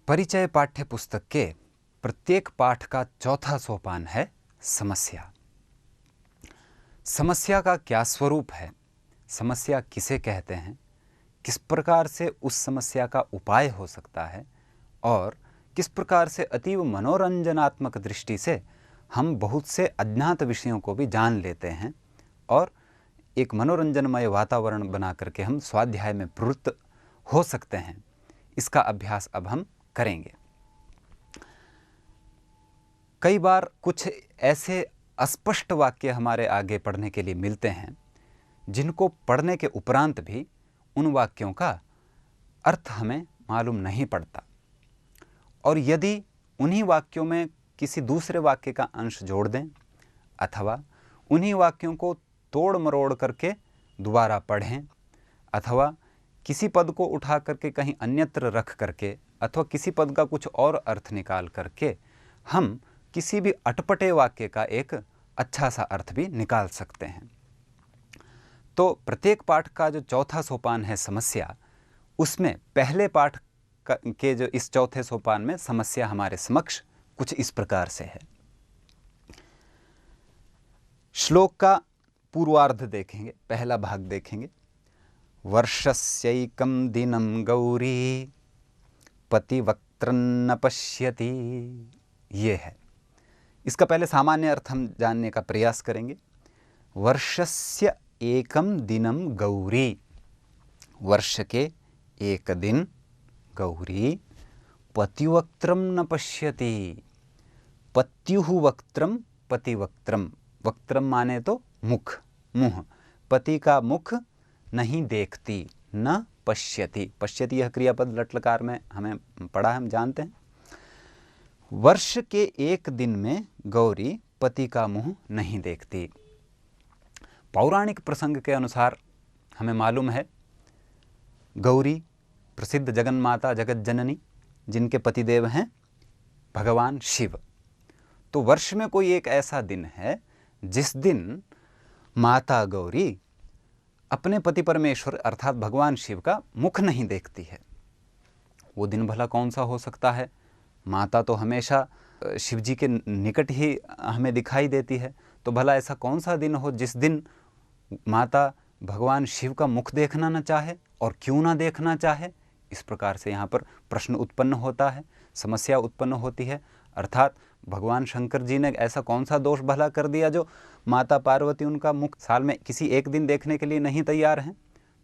परिचय पाठ्य पुस्तक के प्रत्येक पाठ का चौथा सोपान है समस्या। समस्या का क्या स्वरूप है, समस्या किसे कहते हैं, किस प्रकार से उस समस्या का उपाय हो सकता है और किस प्रकार से अतीव मनोरंजनात्मक दृष्टि से हम बहुत से अज्ञात विषयों को भी जान लेते हैं और एक मनोरंजनमय वातावरण बना करके हम स्वाध्याय में प्रवृत्त हो सकते हैं, इसका अभ्यास अब हम करेंगे। कई बार कुछ ऐसे अस्पष्ट वाक्य हमारे आगे पढ़ने के लिए मिलते हैं जिनको पढ़ने के उपरांत भी उन वाक्यों का अर्थ हमें मालूम नहीं पड़ता, और यदि उन्हीं वाक्यों में किसी दूसरे वाक्य का अंश जोड़ दें अथवा उन्हीं वाक्यों को तोड़ मरोड़ करके दोबारा पढ़ें अथवा किसी पद को उठा करके कहीं अन्यत्र रख करके अथवा किसी पद का कुछ और अर्थ निकाल करके हम किसी भी अटपटे वाक्य का एक अच्छा सा अर्थ भी निकाल सकते हैं। तो प्रत्येक पाठ का जो चौथा सोपान है समस्या, उसमें पहले पाठ के जो इस चौथे सोपान में समस्या हमारे समक्ष कुछ इस प्रकार से है। श्लोक का पूर्वार्ध देखेंगे, पहला भाग देखेंगे। वर्षस्यैकं दिनं गौरी पतिवक्त्रन्न पश्यति, ये है। इसका पहले सामान्य अर्थ हम जानने का प्रयास करेंगे। वर्षस्य एकम दिनम गौरी, वर्ष के एक दिन गौरी पतिवक्त्रम न पश्यति, पत्युः वक्त्रम पतिवक्त्रम, वक्त्रम माने तो मुख, मुंह, पति का मुख नहीं देखती, न पश्यति, पश्यति यह क्रियापद लट लकार में हमें पढ़ा है, हम जानते हैं। वर्ष के एक दिन में गौरी पति का मुंह नहीं देखती। पौराणिक प्रसंग के अनुसार हमें मालूम है गौरी प्रसिद्ध जगन्माता जगत जननी, जिनके पतिदेव हैं भगवान शिव। तो वर्ष में कोई एक ऐसा दिन है जिस दिन माता गौरी अपने पति परमेश्वर अर्थात भगवान शिव का मुख नहीं देखती है। वो दिन भला कौन सा हो सकता है? माता तो हमेशा शिव जी के निकट ही हमें दिखाई देती है, तो भला ऐसा कौन सा दिन हो जिस दिन माता भगवान शिव का मुख देखना न चाहे, और क्यों ना देखना चाहे? इस प्रकार से यहाँ पर प्रश्न उत्पन्न होता है, समस्या उत्पन्न होती है। अर्थात भगवान शंकर जी ने ऐसा कौन सा दोष भला कर दिया जो माता पार्वती उनका मुख साल में किसी एक दिन देखने के लिए नहीं तैयार हैं?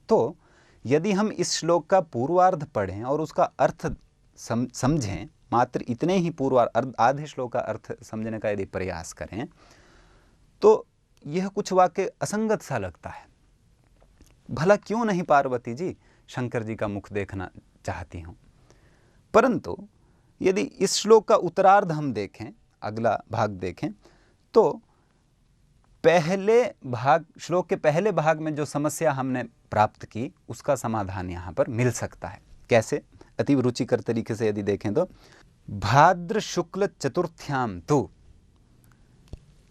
तो यदि हम इस श्लोक का पूर्वार्ध पढ़ें और उसका अर्थ समझें, मात्र इतने ही पूर्वार्ध आधे श्लोक का अर्थ समझने का यदि प्रयास करें, तो यह कुछ वाक्य असंगत सा लगता है। भला क्यों नहीं पार्वती जी शंकर जी का मुख देखना चाहती हूँ? परंतु यदि इस श्लोक का उत्तरार्ध हम देखें, अगला भाग देखें, तो पहले भाग, श्लोक के पहले भाग में जो समस्या हमने प्राप्त की उसका समाधान यहाँ पर मिल सकता है। कैसे? अति रुचिकर तरीके से यदि देखें तो भाद्र शुक्ल चतुर्थ्याम तु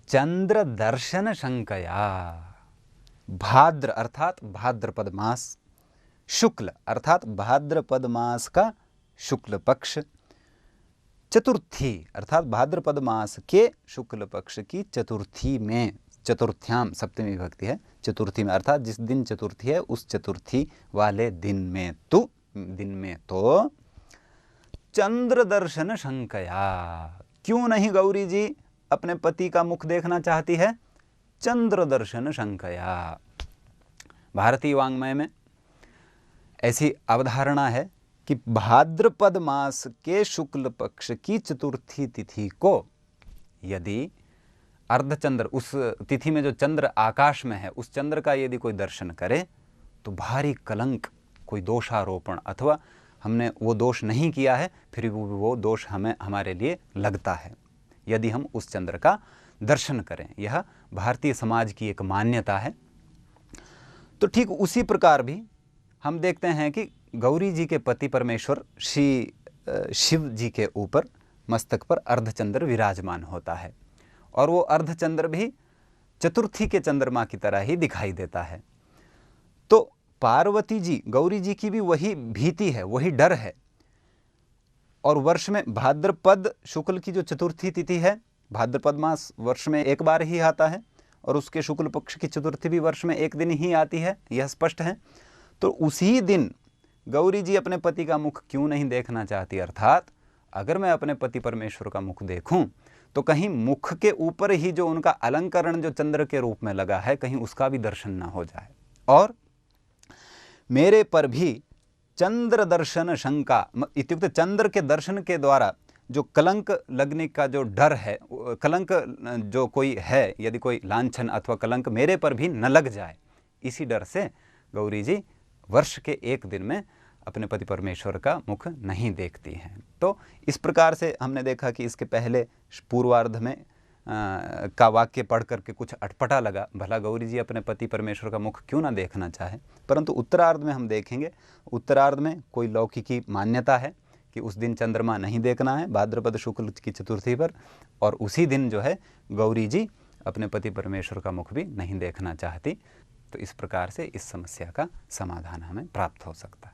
चंद्र दर्शन शंकया, भाद्र अर्थात भाद्रपद मास, शुक्ल अर्थात भाद्रपद मास का शुक्ल पक्ष, चतुर्थी अर्थात भाद्रपद मास के शुक्ल पक्ष की चतुर्थी में, चतुर्थ्याम सप्तमी विभक्ति है, चतुर्थी में अर्थात जिस दिन चतुर्थी है उस चतुर्थी वाले दिन में तो चंद्र दर्शन शंकया, क्यों नहीं गौरी जी अपने पति का मुख देखना चाहती है? चंद्र दर्शन शंकया। भारतीय वाङ्मय में ऐसी अवधारणा है कि भाद्रपद मास के शुक्ल पक्ष की चतुर्थी तिथि को यदि अर्धचंद्र, उस तिथि में जो चंद्र आकाश में है उस चंद्र का यदि कोई दर्शन करे तो भारी कलंक, कोई दोषारोपण, अथवा हमने वो दोष नहीं किया है फिर भी वो दोष हमें हमारे लिए लगता है यदि हम उस चंद्र का दर्शन करें। यह भारतीय समाज की एक मान्यता है। तो ठीक उसी प्रकार भी हम देखते हैं कि गौरी जी के पति परमेश्वर श्री शिव जी के ऊपर मस्तक पर अर्धचंद्र विराजमान होता है, और वो अर्धचंद्र भी चतुर्थी के चंद्रमा की तरह ही दिखाई देता है। तो पार्वती जी, गौरी जी की भी वही भीति है, वही डर है और वर्ष में भाद्रपद शुक्ल की जो चतुर्थी तिथि है, भाद्रपद मास वर्ष में एक बार ही आता है और उसके शुक्ल पक्ष की चतुर्थी भी वर्ष में एक दिन ही आती है, यह स्पष्ट है। तो उसी दिन गौरी जी अपने पति का मुख क्यों नहीं देखना चाहती, अर्थात अगर मैं अपने पति परमेश्वर का मुख देखूं तो कहीं मुख के ऊपर ही जो उनका अलंकरण जो चंद्र के रूप में लगा है, कहीं उसका भी दर्शन ना हो जाए, और मेरे पर भी चंद्र दर्शन शंका, इत्युक्ते चंद्र के दर्शन के द्वारा जो कलंक लगने का जो डर है, कलंक जो कोई है, यदि कोई लांछन अथवा कलंक मेरे पर भी न लग जाए, इसी डर से गौरी जी वर्ष के एक दिन में अपने पति परमेश्वर का मुख नहीं देखती हैं। तो इस प्रकार से हमने देखा कि इसके पहले पूर्वार्ध में का वाक्य पढ़ करके कुछ अटपटा लगा, भला गौरी जी अपने पति परमेश्वर का मुख क्यों ना देखना चाहे, परंतु उत्तरार्ध में हम देखेंगे, उत्तरार्ध में कोई लौकिकी मान्यता है कि उस दिन चंद्रमा नहीं देखना है भाद्रपद शुक्ल की चतुर्थी पर, और उसी दिन जो है गौरी जी अपने पति परमेश्वर का मुख भी नहीं देखना चाहती। तो इस प्रकार से इस समस्या का समाधान हमें प्राप्त हो सकता है।